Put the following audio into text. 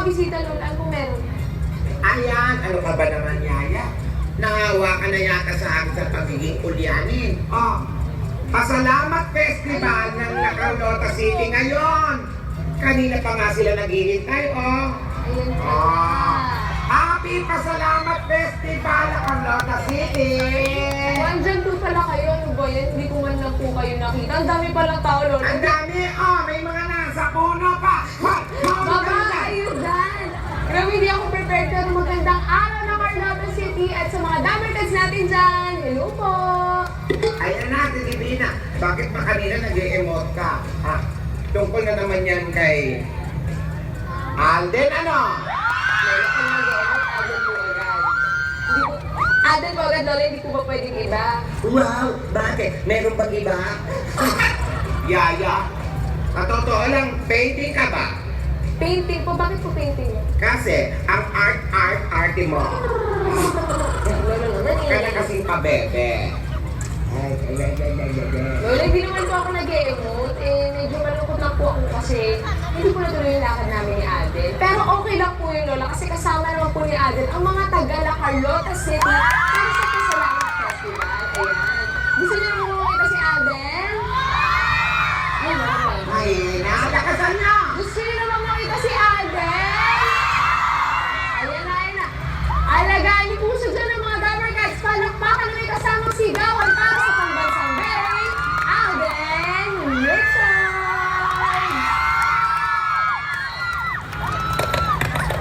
makabisita, Lola, kung meron. Ayan, ano ka ba naman, Yaya? Nangawa ka na yata sa akin sa pagiging ulyanin. Oh, Pasalamat Festival ng Nacarlota City ngayon. Kanina pa nga sila naghihintay, oh. Ayan po. Happy Pasalamat Festival ng Nacarlota City! Andyan po pala kayo, ano ba yan? Hindi ko man lang po kayo nakita. Ang dami palang tao, Lola. Ang dami, oh, may mga nasa puno pa. Baba kayo dyan! Grabe, hindi ako prepared pero magandang araw ng Carlota City at sa mga damertags natin dyan. Hello po! Ayan na, Divina. Bakit pa kanina nag-e-emote ka? Ha? Tungkol na naman yan kay Alden, ano? Lola, kung nag-e-emote, Alden po agad. Alden po agad, Lola, hindi po ba pwedeng iba? Wow! Bakit? Meron bang iba? Yaya, sa totoo lang, painting ka ba? Painting po? Bakit po painting? Kasi, ang art mo. Lola naman eh. Kaya kasing pabebe. Lola, hindi naman po ako nag-e-emote. Medyo malungkot lang po ako kasi hindi po natuloy yung lakad namin ni Alden. Pero okay lang po yun, Lola, kasi kasama naman po ni Alden ang mga taga La Carlota City